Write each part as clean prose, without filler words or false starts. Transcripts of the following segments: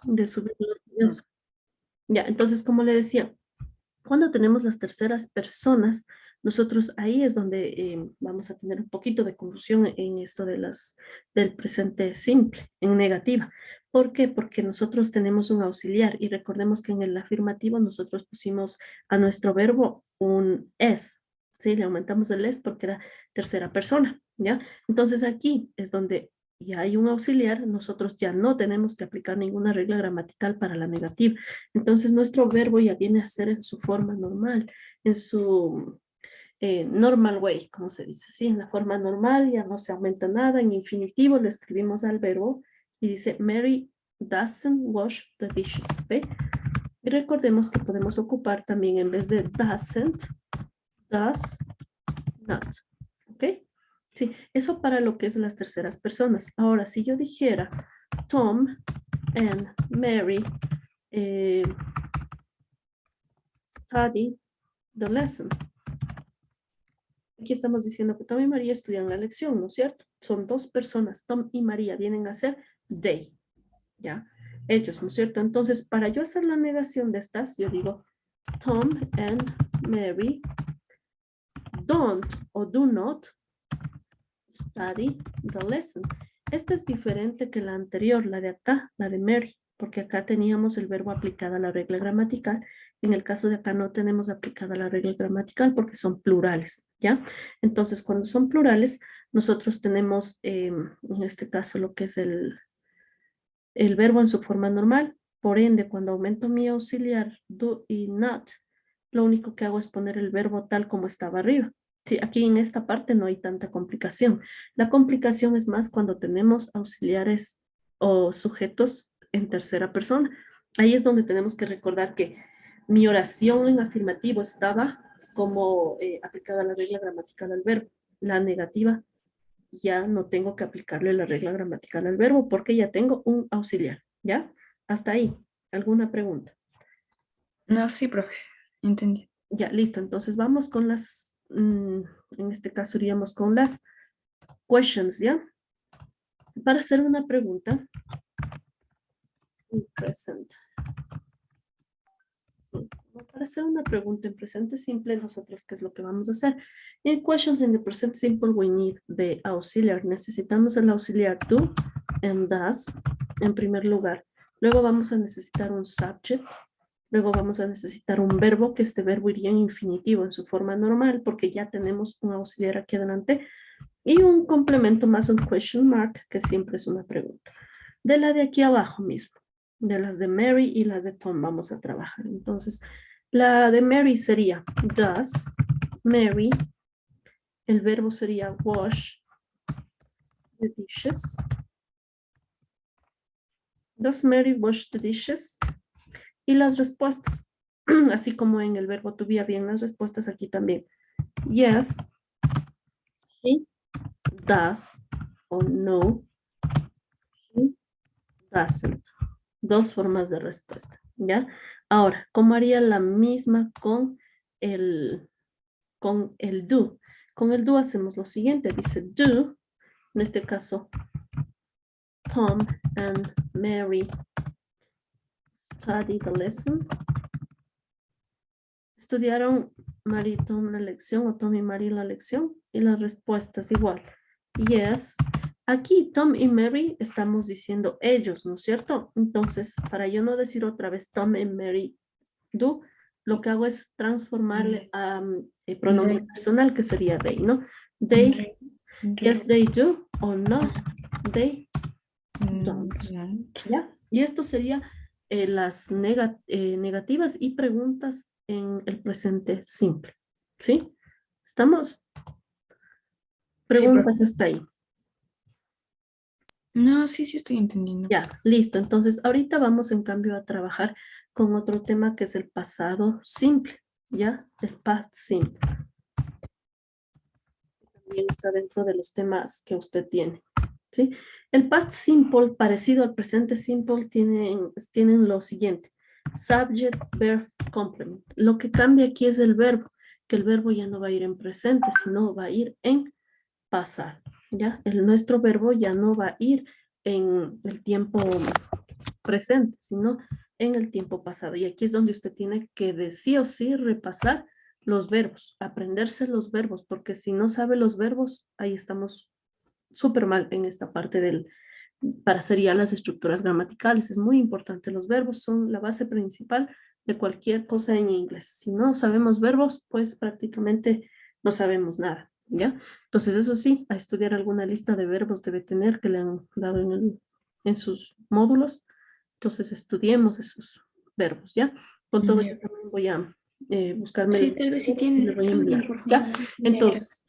de subir los videos. Ya, entonces, como le decía, cuando tenemos las terceras personas, nosotros ahí es donde vamos a tener un poquito de confusión en esto de del presente simple, en negativa. ¿Por qué? Porque nosotros tenemos un auxiliar y recordemos que en el afirmativo nosotros pusimos a nuestro verbo un es, ¿sí? Le aumentamos el es porque era tercera persona, ¿ya? Entonces aquí es donde ya hay un auxiliar, nosotros ya no tenemos que aplicar ninguna regla gramatical para la negativa. Entonces nuestro verbo ya viene a ser en su forma normal, en su normal way, como se dice, sí, en la forma normal, ya no se aumenta nada, en infinitivo le escribimos al verbo y dice Mary doesn't wash the dishes, ¿ok? Y recordemos que podemos ocupar también en vez de doesn't, does not, ¿ok? Sí, eso para lo que es las terceras personas. Ahora, si yo dijera Tom and Mary eh, study the lesson. Aquí estamos diciendo que Tom y María estudian la lección, ¿no es cierto? Son dos personas, Tom y María, vienen a ser they, ¿ya? Ellos, ¿no es cierto? Entonces, para yo hacer la negación de estas, yo digo Tom and Mary don't o do not study the lesson. Esta es diferente que la anterior, la de acá, la de Mary, porque acá teníamos el verbo aplicado a la regla gramatical. En el caso de acá no tenemos aplicada la regla gramatical porque son plurales, ¿ya? Entonces, cuando son plurales, nosotros tenemos en este caso lo que es el verbo en su forma normal. Por ende, cuando aumento mi auxiliar do y not, lo único que hago es poner el verbo tal como estaba arriba. Sí, aquí en esta parte no hay tanta complicación. La complicación es más cuando tenemos auxiliares o sujetos en tercera persona. Ahí es donde tenemos que recordar que mi oración en afirmativo estaba como aplicada la regla gramatical al verbo. La negativa ya no tengo que aplicarle la regla gramatical al verbo porque ya tengo un auxiliar, ¿ya? Hasta ahí. ¿Alguna pregunta? No, sí, profe, entendí. Ya, listo. Entonces vamos con en este caso iríamos con las questions, ¿ya? Para hacer una pregunta, en present. Sí, para hacer una pregunta en presente simple, nosotros, ¿qué es lo que vamos a hacer? En questions in the present simple, we need the auxiliar. Necesitamos el auxiliar do and does en primer lugar. Luego vamos a necesitar un subject. Luego vamos a necesitar un verbo, que este verbo iría en infinitivo en su forma normal, porque ya tenemos un auxiliar aquí adelante. Y un complemento más, un question mark, que siempre es una pregunta. De la de aquí abajo mismo, de las de Mary y la de Tom vamos a trabajar. Entonces, la de Mary sería, does Mary, el verbo sería wash the dishes. Does Mary wash the dishes? Y las respuestas, así como en el verbo to be habían las respuestas aquí también. Yes, she does, o no, she doesn't. Dos formas de respuesta, ¿ya? Ahora, ¿cómo haría la misma con el do? Con el do hacemos lo siguiente, dice do, en este caso, Tom and Mary study the lesson. Estudiaron Mary y Tom la lección, o Tom y Mary la lección, y las respuestas igual. Yes. Aquí Tom y Mary estamos diciendo ellos, ¿no es cierto? Entonces, para yo no decir otra vez Tom y Mary do, lo que hago es transformarle a pronombre personal, que sería they, ¿no? They, yes, they do, o no, they don't. ¿Ya? Y esto sería las negativas y preguntas en el presente simple. ¿Sí? ¿Estamos? Sí, profe. Preguntas hasta ahí. No, sí, sí estoy entendiendo. Ya, listo. Entonces, ahorita vamos en cambio a trabajar con otro tema que es el pasado simple, ¿ya? El past simple. También está dentro de los temas que usted tiene, ¿sí? El past simple, parecido al presente simple, tienen lo siguiente. Subject, verb, complement. Lo que cambia aquí es el verbo, que el verbo ya no va a ir en presente, sino va a ir en pasado, ¿ya? Nuestro verbo ya no va a ir en el tiempo presente, sino en el tiempo pasado. Y aquí es donde usted tiene que de sí o sí repasar los verbos, aprenderse los verbos, porque si no sabe los verbos, ahí estamos súper mal en esta parte para hacer ya las estructuras gramaticales. Es muy importante. Los verbos son la base principal de cualquier cosa en inglés. Si no sabemos verbos, pues prácticamente no sabemos nada, ¿ya? Entonces, eso sí, a estudiar alguna lista de verbos debe tener que le han dado en sus módulos. Entonces, estudiemos esos verbos, ¿ya? Con todo, yo Ya. también voy a buscarme Sí, tal vez sí y le tiene, voy a también, enviar, por ¿ya? favor. Ya, gracias. Entonces,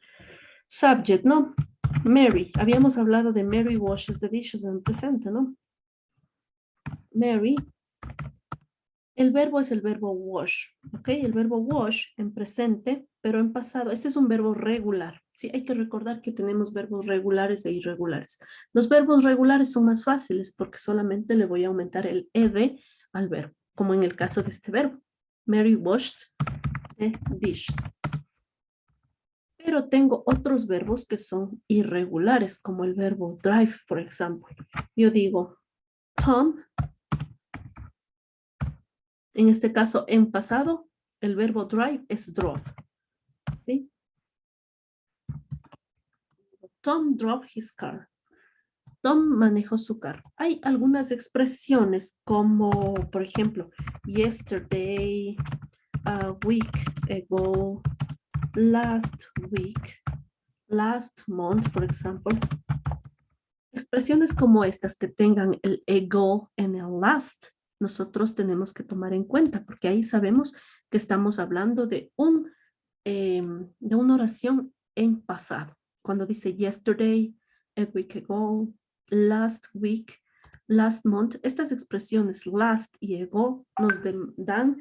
subject, ¿no? Mary, habíamos hablado de Mary washes the dishes en presente, ¿no? Mary, el verbo es el verbo wash, ¿ok? El verbo wash en presente, pero en pasado, este es un verbo regular, ¿sí? Hay que recordar que tenemos verbos regulares e irregulares. Los verbos regulares son más fáciles porque solamente le voy a aumentar el ed al verbo, como en el caso de este verbo. Mary washed the dishes. Pero tengo otros verbos que son irregulares, como el verbo drive, por ejemplo. Yo digo, Tom, en este caso en pasado, el verbo drive es drove, ¿sí? Tom drove his car. Tom manejó su carro. Hay algunas expresiones como, por ejemplo, yesterday, a week ago, last week, last month, por ejemplo. Expresiones como estas que tengan el ago en el last, nosotros tenemos que tomar en cuenta, porque ahí sabemos que estamos hablando de una oración en pasado. Cuando dice yesterday, a week ago, last week, last month, estas expresiones last y ago nos dan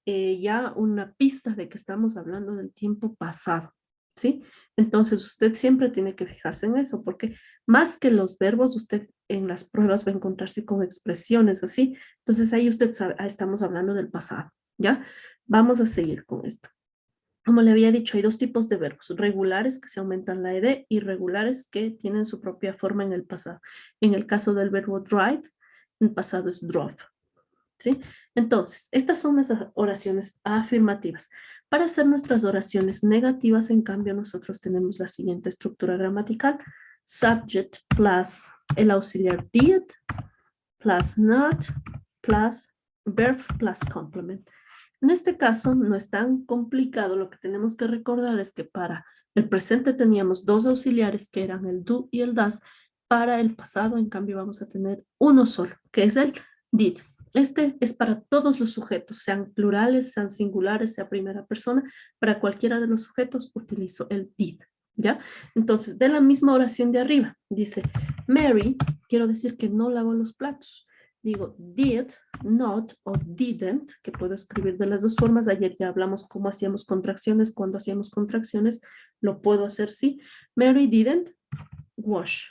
ya una pista de que estamos hablando del tiempo pasado, ¿sí? Entonces usted siempre tiene que fijarse en eso, porque más que los verbos, usted en las pruebas va a encontrarse con expresiones así. Entonces ahí usted sabe, estamos hablando del pasado, ¿ya? Vamos a seguir con esto. Como le había dicho, hay dos tipos de verbos, regulares que se aumentan la ed, irregulares que tienen su propia forma en el pasado. En el caso del verbo drive, el pasado es drove, ¿sí? Entonces, estas son las oraciones afirmativas. Para hacer nuestras oraciones negativas, en cambio, nosotros tenemos la siguiente estructura gramatical: subject plus el auxiliar did, plus not, plus verb, plus complement. En este caso no es tan complicado. Lo que tenemos que recordar es que para el presente teníamos dos auxiliares que eran el do y el das. Para el pasado, en cambio, vamos a tener uno solo, que es el did. Este es para todos los sujetos, sean plurales, sean singulares, sea primera persona. Para cualquiera de los sujetos utilizo el did, ¿ya? Entonces, de la misma oración de arriba, dice Mary, quiero decir que no lavó los platos. Digo did, not o didn't, que puedo escribir de las dos formas. Ayer ya hablamos cómo hacíamos contracciones. Cuando hacíamos contracciones, lo puedo hacer sí. Mary didn't wash.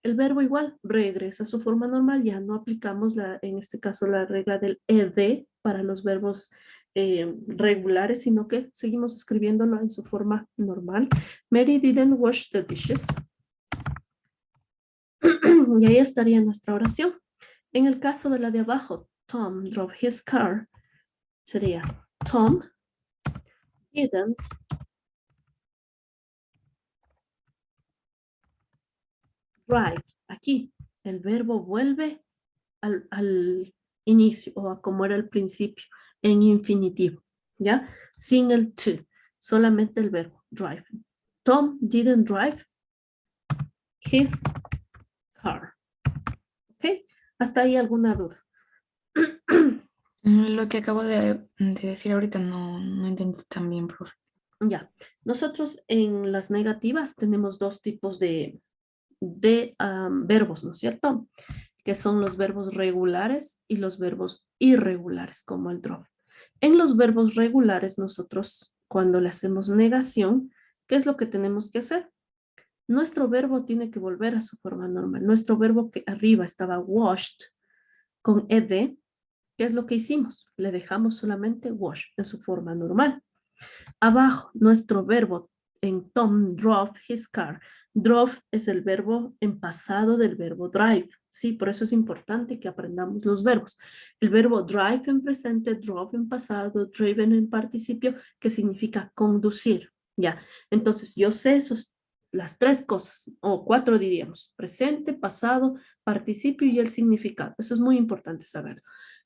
El verbo igual regresa a su forma normal. Ya no aplicamos en este caso la regla del ed para los verbos regulares, sino que seguimos escribiéndolo en su forma normal. Mary didn't wash the dishes. Y ahí estaría nuestra oración. En el caso de la de abajo, Tom drove his car, sería Tom didn't drive. Aquí el verbo vuelve al inicio o a como era al principio, en infinitivo, ¿ya? Sin el to, solamente el verbo drive. Tom didn't drive his car. ¿Ok? ¿Hasta ahí alguna duda? Lo que acabo de decir ahorita no entendí tan bien, profe. Ya, nosotros en las negativas tenemos dos tipos de verbos, ¿no es cierto? Que son los verbos regulares y los verbos irregulares, como el drove. En los verbos regulares, nosotros cuando le hacemos negación, ¿qué es lo que tenemos que hacer? Nuestro verbo tiene que volver a su forma normal. Nuestro verbo que arriba estaba washed con ed, ¿qué es lo que hicimos? Le dejamos solamente wash en su forma normal. Abajo, nuestro verbo en Tom drove his car, Drove es el verbo en pasado del verbo drive, ¿sí? Por eso es importante que aprendamos los verbos. El verbo drive en presente, drove en pasado, driven en participio, que significa conducir, ¿ya? Entonces, yo sé las 3 cosas, o 4 diríamos, presente, pasado, participio y el significado. Eso es muy importante saberlo.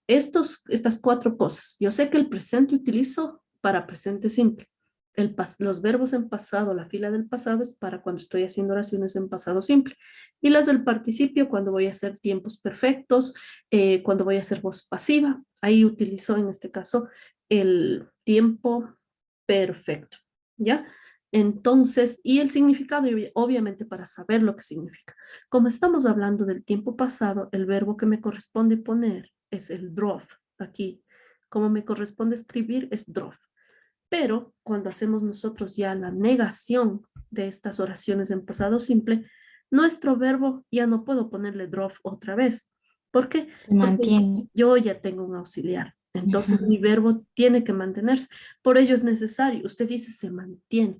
Estas 4 cosas. Yo sé que el presente utilizo para presente simple. Los verbos en pasado, la fila del pasado es para cuando estoy haciendo oraciones en pasado simple. Y las del participio cuando voy a hacer tiempos perfectos, cuando voy a hacer voz pasiva. Ahí utilizo en este caso el tiempo perfecto. ¿Ya? Entonces, y el significado, obviamente para saber lo que significa. Como estamos hablando del tiempo pasado, el verbo que me corresponde poner es el drove. Aquí, como me corresponde escribir, es drove. Pero cuando hacemos nosotros ya la negación de estas oraciones en pasado simple, nuestro verbo ya no puedo ponerle drove otra vez. ¿Por qué? Se Porque mantiene. yo ya tengo un auxiliar. Entonces Ujú. mi verbo tiene que mantenerse. Por ello es necesario. Usted dice se mantiene.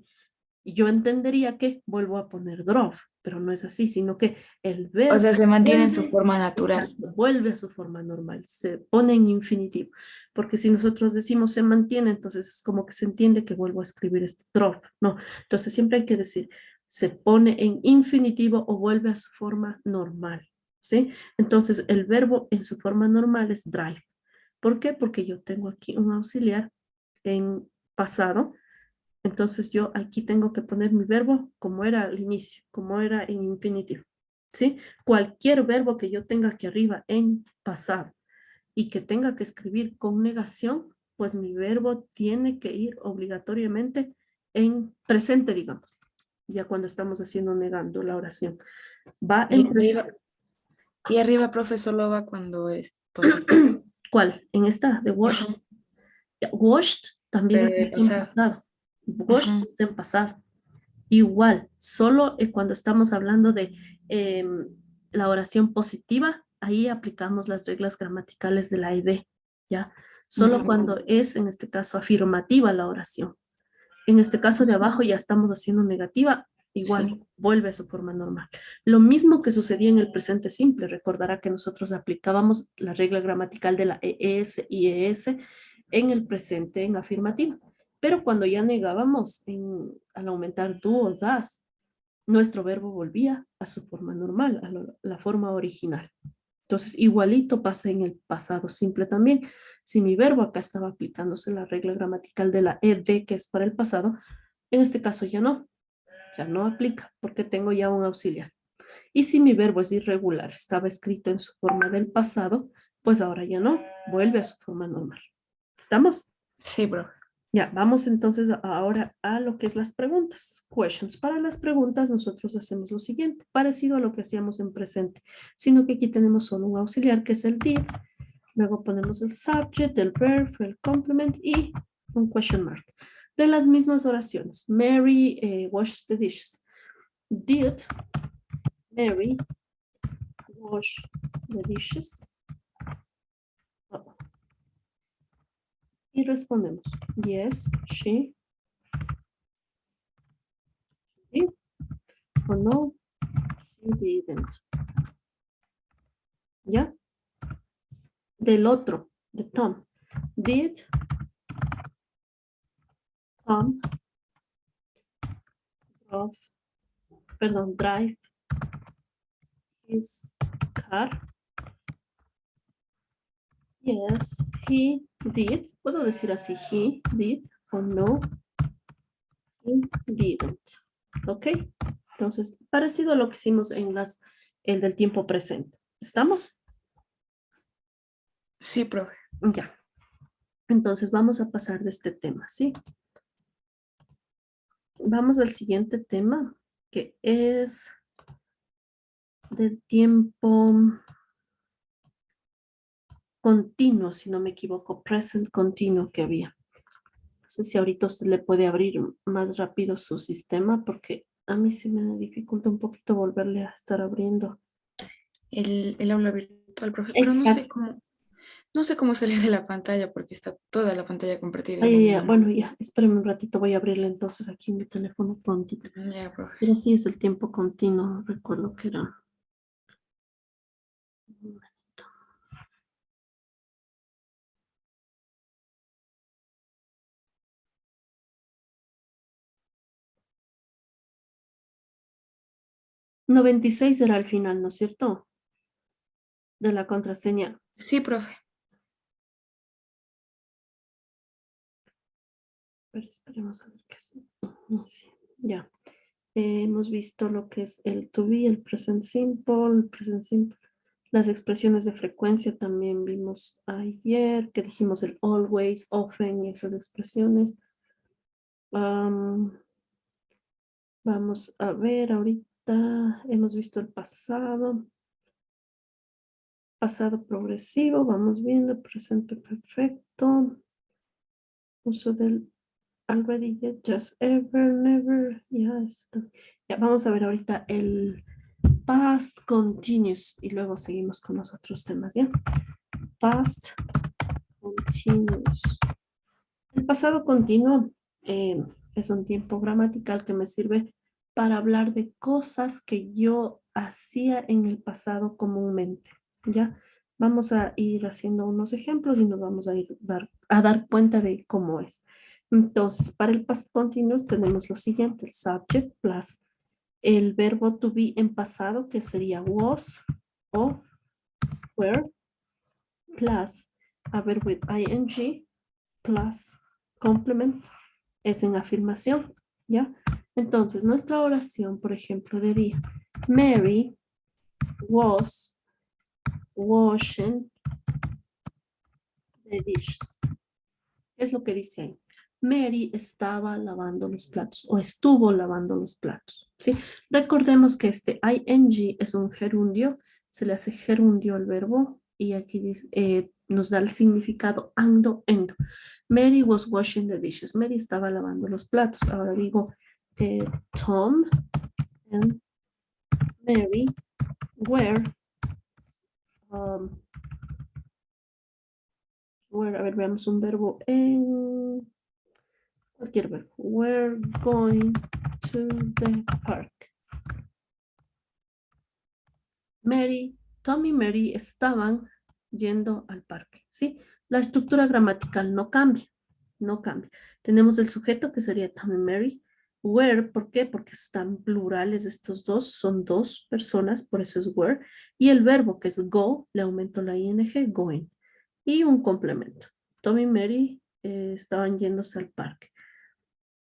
Y yo entendería que vuelvo a poner drove, pero no es así, sino que el O verbo sea, se mantiene en su vuelve, forma natural. exacto, vuelve a su forma normal, se pone en infinitivo. Porque si nosotros decimos se mantiene, entonces es como que se entiende que vuelvo a escribir este drove. No, entonces siempre hay que decir se pone en infinitivo o vuelve a su forma normal. ¿Sí? Entonces el verbo en su forma normal es drive. ¿Por qué? Porque yo tengo aquí un auxiliar en pasado. Entonces yo aquí tengo que poner mi verbo como era al inicio, como era en infinitivo, ¿sí? Cualquier verbo que yo tenga aquí arriba en pasado y que tenga que escribir con negación, pues mi verbo tiene que ir obligatoriamente en presente, digamos, ya cuando estamos haciendo negando la oración. Va Y en presente. arriba, y arriba, profe, solo va cuando es positivo. ¿Cuál? En esta de Ajá. washed. Washed también Pero de aplica en pasado. pasado. Washed Ajá. está en pasado. Igual, solo cuando estamos hablando de la oración positiva, ahí aplicamos las reglas gramaticales de la ED, ¿ya? Solo Ujú. cuando es, en este caso, afirmativa la oración. En este caso de abajo ya estamos haciendo negativa, igual, Sí. vuelve a su forma normal. Lo mismo que sucedía en el presente simple, recordará que nosotros aplicábamos la regla gramatical de la ES y ES en el presente en afirmativa. Pero cuando ya negábamos al aumentar do o das, nuestro verbo volvía a su forma normal, a la forma original. Entonces, igualito pasa en el pasado simple también. Si mi verbo acá estaba aplicándose la regla gramatical de la ed, que es para el pasado, en este caso ya no aplica porque tengo ya un auxiliar. Y si mi verbo es irregular, estaba escrito en su forma del pasado, pues ahora ya no, vuelve a su forma normal. ¿Estamos? Sí, profe. Ya, vamos entonces ahora a lo que es las preguntas. Questions. Para las preguntas nosotros hacemos lo siguiente, parecido a lo que hacíamos en presente, sino que aquí tenemos solo un auxiliar que es el did. Luego ponemos el subject, el verb, el complement y un question mark. De las mismas oraciones. Mary washed the dishes. Did Mary wash the dishes? Oh. Y respondemos, yes, she did, o no, she didn't. ¿Ya? Del otro, de Tom. Did Tom drove, drive his car? Yes, he did. Puedo decir así, he did o no, he didn't. ¿Ok? Entonces, parecido a lo que hicimos en el del tiempo presente. ¿Estamos? Sí, profe. Ya. Entonces, vamos a pasar de este tema, ¿sí? Vamos al siguiente tema, que es del tiempo continuo, si no me equivoco, present continuo que había. No sé si ahorita usted le puede abrir más rápido su sistema porque a mí se me dificulta un poquito volverle a estar abriendo. El aula virtual, profe. Pero no sé Exacto. cómo. No sé cómo salir de la pantalla porque está toda la pantalla compartida y no Ay, me ya, deja. bueno, ya, espérenme un ratito, voy a abrirle entonces aquí en mi teléfono prontito. Ya, profe. Pero sí es el tiempo continuo, recuerdo que era. 96 era el final, ¿no es cierto? De la contraseña. Sí, profe. Pero esperemos a ver qué es. Sí, ya. Hemos visto lo que es el to be, el present simple. Las expresiones de frecuencia también vimos ayer, que dijimos el always, often y esas expresiones. Vamos a ver ahorita, hemos visto el pasado progresivo, vamos viendo, presente perfecto, uso del already, yet, just, ever, never, ya está. Ya vamos a ver ahorita el past continuous y luego seguimos con los otros temas, ¿ya? Past continuous. El pasado continuo es un tiempo gramatical que me sirve para hablar de cosas que yo hacía en el pasado comúnmente, ¿ya? Vamos a ir haciendo unos ejemplos y nos vamos a ir a dar cuenta de cómo es. Entonces, para el past continuous tenemos lo siguiente, el subject plus el verbo to be en pasado, que sería was o were, plus a verbo with ing, plus complement, es en afirmación, ¿ya? Entonces, nuestra oración, por ejemplo, diría, Mary was washing the dishes. ¿Qué es lo que dice ahí? Mary estaba lavando los platos o estuvo lavando los platos, ¿sí? Recordemos que este ing es un gerundio, se le hace gerundio al verbo y aquí dice, nos da el significado ando, endo. Mary was washing the dishes. Mary estaba lavando los platos. Ahora digo, Tom and Mary were, um, a ver, veamos un verbo en cualquier verbo. We're going to the park. Tom y Mary estaban yendo al parque, ¿sí? La estructura gramatical no cambia, no cambia. Tenemos el sujeto que sería Tom y Mary. Were, ¿por qué? Porque están plurales estos dos, son dos personas, por eso es were. Y el verbo que es go, le aumento la ing, going. Y un complemento. Tom y Mary estaban yéndose al parque.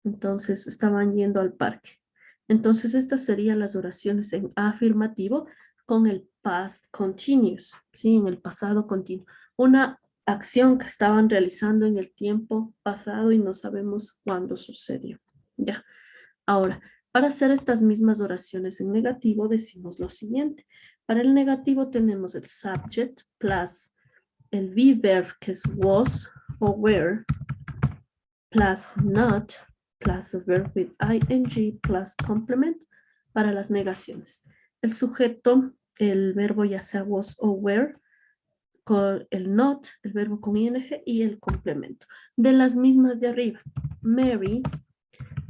Entonces, estaban yendo al parque. Entonces, estas serían las oraciones en afirmativo con el past continuous, ¿sí? En el pasado continuo. Una acción que estaban realizando en el tiempo pasado y no sabemos cuándo sucedió. Ya. Ahora, para hacer estas mismas oraciones en negativo, decimos lo siguiente. Para el negativo tenemos el subject plus el be verb que es was o were plus not plus a verb with ing plus complement para las negaciones. El sujeto, el verbo ya sea was o were, con el not, el verbo con ing y el complemento. De las mismas de arriba, Mary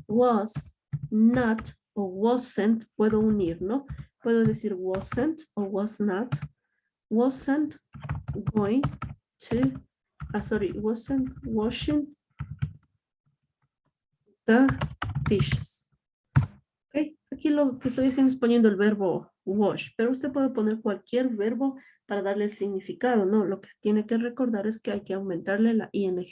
was not o wasn't, puedo unir, ¿no? Puedo decir wasn't o was not, wasn't going to, wasn't washing the dishes. Okay. Aquí lo que estoy haciendo es poniendo el verbo wash, pero usted puede poner cualquier verbo para darle el significado, ¿no? Lo que tiene que recordar es que hay que aumentarle la ing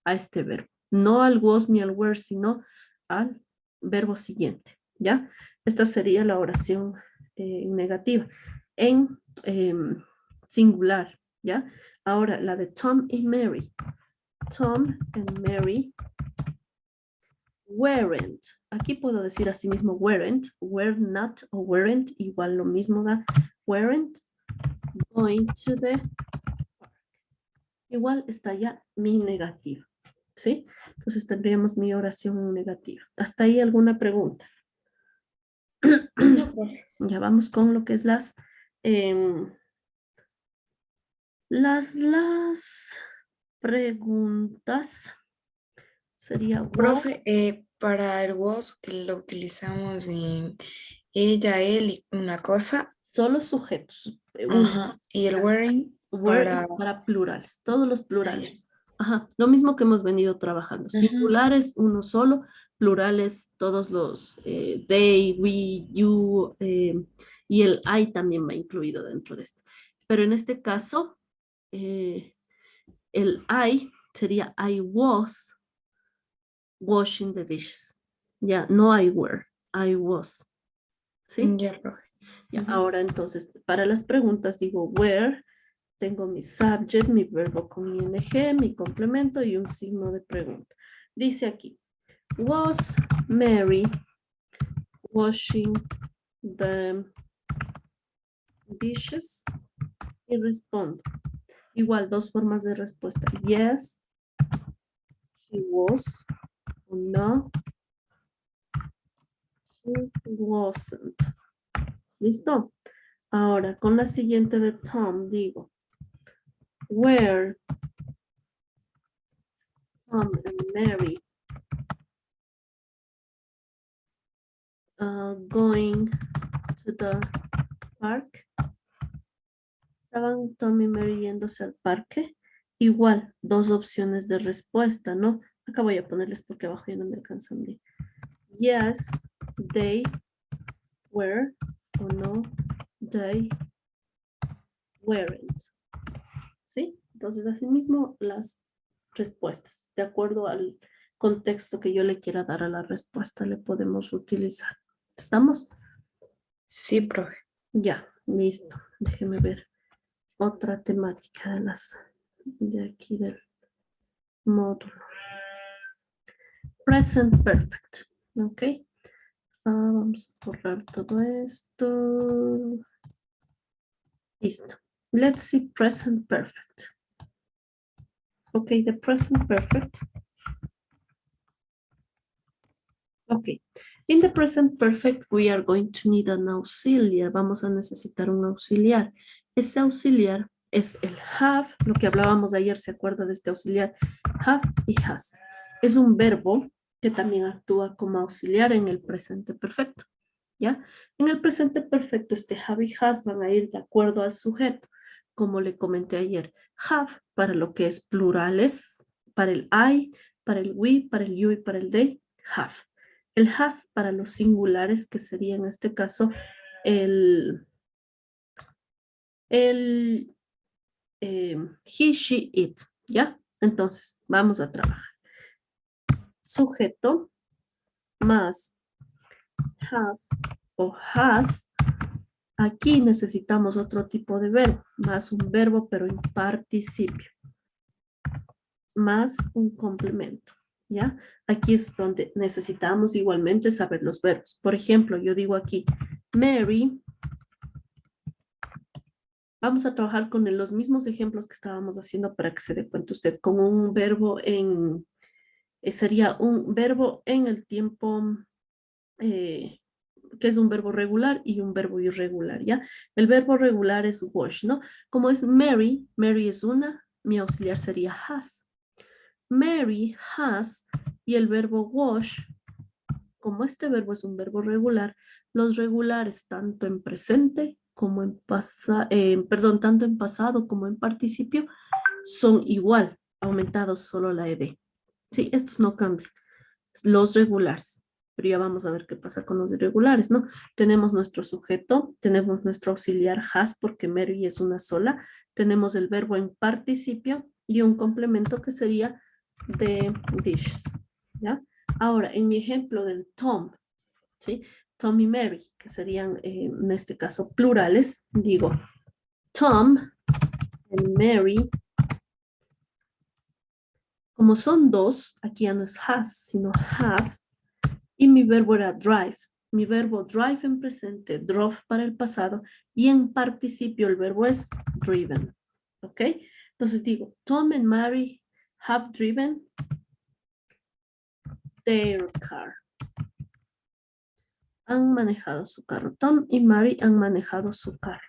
a este verbo. No al was ni al were, sino al verbo siguiente, ¿ya? Esta sería la oración negativa. En singular, ¿ya? Ahora, la de Tom y Mary. Tom and Mary weren't. Aquí puedo decir así mismo weren't, were not o weren't, igual lo mismo da weren't going to the park. Igual está ya mi negativa, ¿sí? Entonces tendríamos mi oración negativa. ¿Hasta ahí alguna pregunta? No, profe. Ya vamos con lo que es las Las preguntas sería was, Profe, para el was lo utilizamos en ella, él y una cosa. solo sujetos. Uno. Ajá. Y el Ya. wearing Were es para... para plurales, todos los Ah, ya. plurales. Ajá, lo mismo que hemos venido trabajando. Ujú. Singulares, uno solo, plurales, todos los they, we, you, y el I también va incluido dentro de esto. Pero en este caso, eh, el I sería I was washing the dishes. Ya, no I were, I was. ¿Sí? Ya, profe. Ya, Ujú. ahora entonces, para las preguntas digo where, tengo mi subject, mi verbo con ing, mi complemento y un signo de pregunta. Dice aquí, was Mary washing the dishes? Y respondo. Igual, dos formas de respuesta. Yes, she was. O no, she wasn't. ¿Listo? Ahora, con la siguiente de Tom, digo, where Tom and Mary going to the park? Estaban Tom y Mary yéndose al parque. Igual, dos opciones de respuesta, ¿no? Acá voy a ponerles porque abajo ya no me alcanzan bien. Yes, they were, o no, they weren't. ¿Sí? Entonces, asimismo, las respuestas, de acuerdo al contexto que yo le quiera dar a la respuesta, le podemos utilizar. ¿Estamos? Sí, profe. Ya, listo. Déjeme ver otra temática de las de aquí del módulo. Present perfect. Ok. Vamos a borrar todo esto. Listo. Let's see present perfect. Okay, the present perfect. Okay. In the present perfect, we are going to need an auxiliar. Vamos a necesitar un auxiliar. Ese auxiliar es el have, lo que hablábamos ayer, ¿se acuerda de este auxiliar? Have y has. Es un verbo que también actúa como auxiliar en el presente perfecto. ¿Ya? En el presente perfecto, este have y has van a ir de acuerdo al sujeto, como le comenté ayer. Have para lo que es plurales, para el I, para el we, para el you y para el they, have. El has para los singulares, que sería en este caso el he, she, it, ¿ya? Entonces, vamos a trabajar. Sujeto más have o has. Aquí necesitamos otro tipo de verbo, más un verbo pero en participio, más un complemento, ¿ya? Aquí es donde necesitamos igualmente saber los verbos. Por ejemplo, yo digo aquí, Mary, vamos a trabajar con los mismos ejemplos que estábamos haciendo para que se dé cuenta usted, con un verbo sería un verbo en el tiempo que es un verbo regular y un verbo irregular, ¿ya? El verbo regular es wash, ¿no? Como es Mary, Mary es una, mi auxiliar sería has. Mary has y el verbo wash, como este verbo es un verbo regular, los regulares tanto en presente como en pasado, perdón, tanto en pasado como en participio son igual, aumentados solo la ed. Sí, estos no cambian. Los regulares, pero ya vamos a ver qué pasa con los irregulares, ¿no? Tenemos nuestro sujeto, tenemos nuestro auxiliar has porque Mary es una sola, tenemos el verbo en participio y un complemento que sería the dishes, ¿ya? Ahora, en mi ejemplo del Tom, ¿sí? Tom y Mary, que serían en este caso plurales, digo Tom and Mary. Como son dos, aquí ya no es has, sino have, y mi verbo era drive. Mi verbo drive en presente, drove para el pasado, y en participio el verbo es driven. ¿Ok? Entonces digo, Tom and Mary have driven their car. Han manejado su carro. Tom y Mary han manejado su carro.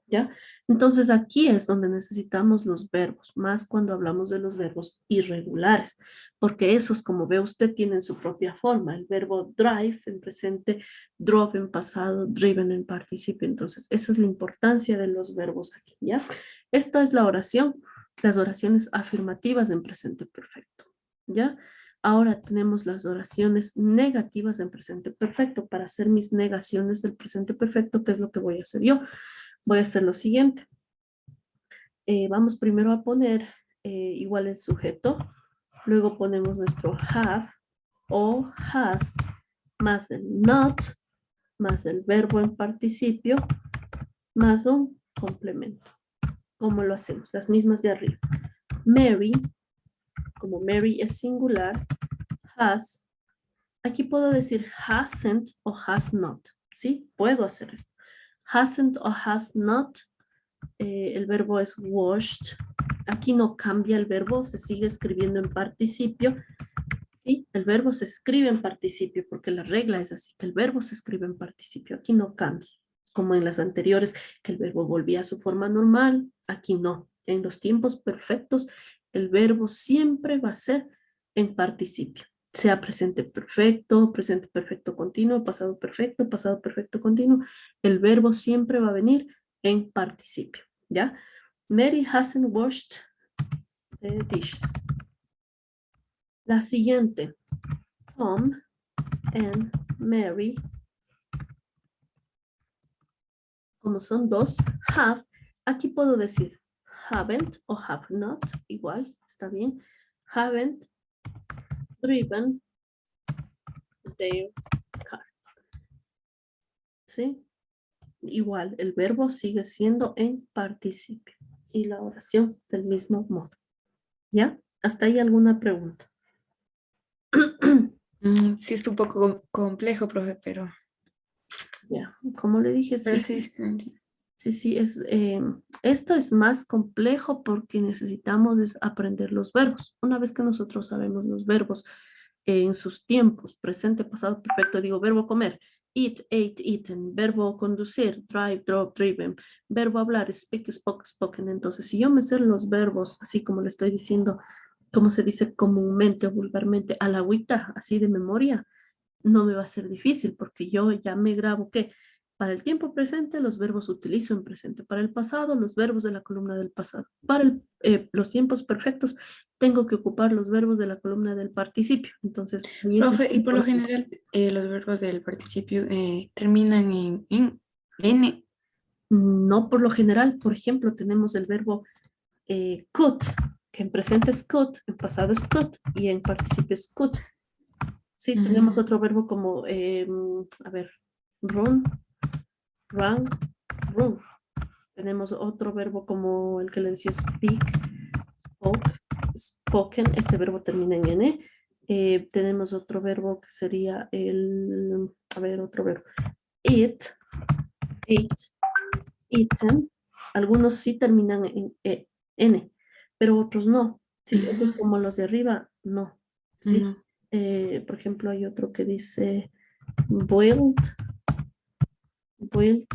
¿Ya? Entonces aquí es donde necesitamos los verbos, más cuando hablamos de los verbos irregulares, porque esos, como ve usted, tienen su propia forma. El verbo drive en presente, drove en pasado, driven en participio. Entonces, esa es la importancia de los verbos aquí, ¿ya? Esta es la oración, las oraciones afirmativas en presente perfecto, ¿ya? Ahora tenemos las oraciones negativas en presente perfecto. Para hacer mis negaciones del presente perfecto, ¿qué es lo que voy a hacer yo? Voy a hacer lo siguiente. Vamos primero a poner igual el sujeto, luego ponemos nuestro have o has, más el not, más el verbo en participio, más un complemento. ¿Cómo lo hacemos? Las mismas de arriba. Mary, como Mary es singular, has, aquí puedo decir hasn't o has not, ¿sí? Puedo hacer esto. Hasn't o has not, el verbo es washed. Aquí no cambia el verbo, se sigue escribiendo en participio. ¿Sí? El verbo se escribe en participio porque la regla es así, que el verbo se escribe en participio. Aquí no cambia, como en las anteriores, que el verbo volvía a su forma normal. Aquí no. En los tiempos perfectos, el verbo siempre va a ser en participio. Sea presente perfecto continuo, pasado perfecto continuo. El verbo siempre va a venir en participio. ¿Ya? Mary hasn't washed the dishes. La siguiente. Tom and Mary, como son dos, have, aquí puedo decir haven't o have not, igual, está bien. Haven't driven their car. ¿Sí? Igual, el verbo sigue siendo en participio y la oración del mismo modo. ¿Ya? ¿Hasta ahí alguna pregunta? Sí, es un poco complejo, profe, Ya, como le dije, pero sí, sí, sí, lo entiendo. sí, esto es más complejo porque necesitamos aprender los verbos. Una vez que nosotros sabemos los verbos en sus tiempos, presente, pasado, perfecto, digo, verbo comer, eat, ate, eaten, verbo conducir, drive, drove, driven, verbo hablar, speak, spoke, spoken. Entonces, si yo me sé los verbos, así como le estoy diciendo, como se dice comúnmente o vulgarmente, a la agüita, así de memoria, no me va a ser difícil porque yo ya me grabo que para el tiempo presente los verbos utilizo en presente, para el pasado los verbos de la columna del pasado, para los tiempos perfectos tengo que ocupar los verbos de la columna del participio. Entonces, ahí es Profe, y por lo importante. general los verbos del participio terminan en N. No por lo general, por ejemplo, tenemos el verbo could, que en presente es could, en pasado es could y en participio es could. Sí, tenemos otro verbo como, a ver, run, run, run. Tenemos otro verbo como el que le decía speak, spoke, spoken. Este verbo termina en N. Tenemos otro verbo que sería a ver, otro verbo. Eat, ate, eaten. Algunos sí terminan en N, pero otros no. Sí, otros como los de arriba, no. Sí. No. Por ejemplo, hay otro que dice boiled, boiled.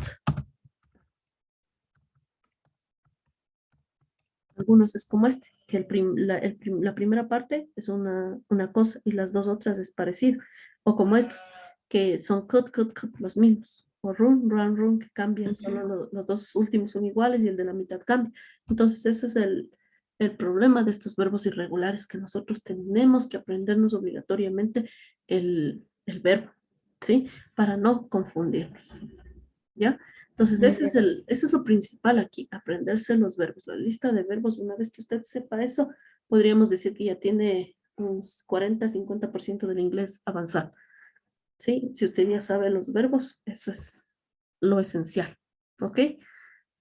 Algunos es como este, que la primera parte es una cosa y las dos otras es parecido. O como estos, que son cut, los mismos. O run, que cambian, solo los dos últimos son iguales y el de la mitad cambia. Entonces ese es el problema de estos verbos irregulares, que nosotros tenemos que aprendernos obligatoriamente el verbo, ¿sí? Para no confundirnos, ¿ya? Entonces, eso es lo principal aquí, aprenderse los verbos. La lista de verbos, una vez que usted sepa eso, podríamos decir que ya tiene un 40-50% del inglés avanzado. ¿Sí? Si usted ya sabe los verbos, eso es lo esencial. ¿Ok?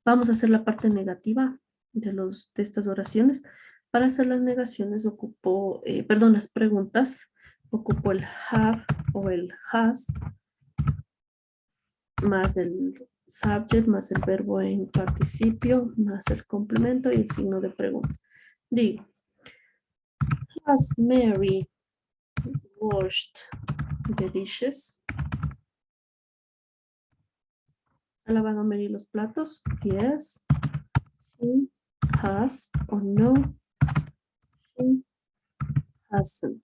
Vamos a hacer la parte negativa de estas oraciones. Para hacer las negaciones ocupo, perdón, las preguntas, ocupo el have o el has más el subject, más el verbo en participio, más el complemento y el signo de pregunta. Digo, has Mary washed the dishes? ¿Ha lavado Mary los platos? Yes. She has or no. She hasn't.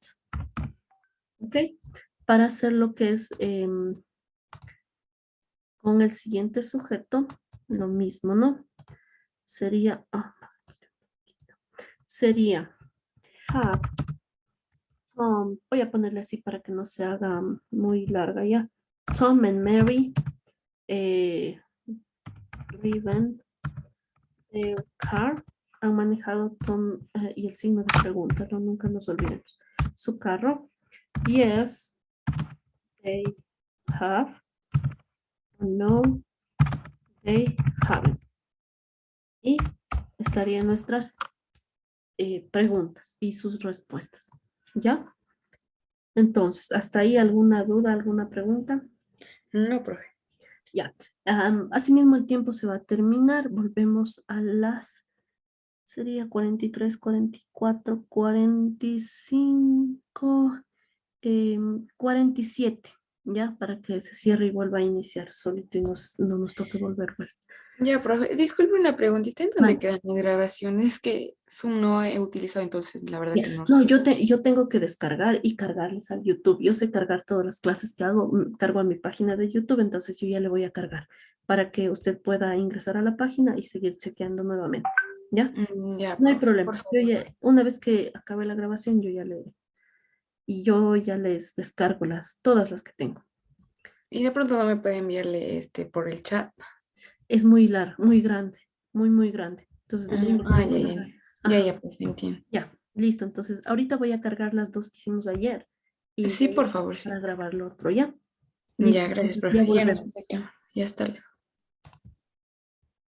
¿Ok? Para hacer lo que es con el siguiente sujeto, lo mismo, ¿no? Sería, sería have. Voy a ponerle así para que no se haga muy larga ya. Tom and Mary driven their car. Han manejado Tom y el signo de pregunta, no, nunca nos olvidemos. Su carro. Yes, they have. No, they haven't. Y estarían nuestras preguntas y sus respuestas. ¿Ya? Entonces, ¿hasta ahí alguna duda, alguna pregunta? No, profe. Ya. Asimismo, el tiempo se va a terminar. Volvemos a las, sería 43, 44, 45, 47, ¿ya? Para que se cierre y vuelva a iniciar solito y no nos toque volver. Ya, profe, disculpe una preguntita, ¿en dónde Vale. quedan las grabaciones? Que Zoom no he utilizado, entonces la verdad Ya. que no No, sé. yo tengo que descargar y cargarles al YouTube. Yo sé cargar todas las clases que hago, cargo a mi página de YouTube, entonces yo ya le voy a cargar para que usted pueda ingresar a la página y seguir chequeando nuevamente. ¿Ya? Ya, No hay profe, problema. por Yo favor. ya, una vez que acabe la grabación, yo ya les descargo todas las que tengo. Y de pronto no me puede enviarle por el chat. Es muy largo, muy grande, muy grande. Entonces deberíamos Ya, revisar. ya, ya, Ajá, ya, pues entiendo. ya, listo. Entonces ahorita voy a cargar las dos que hicimos ayer y Sí, voy por a favor, para sí. grabarlo otro ya. Ya, Listo, gracias, entonces ya profe. Ya no sé volvemos. qué tema. Ya está.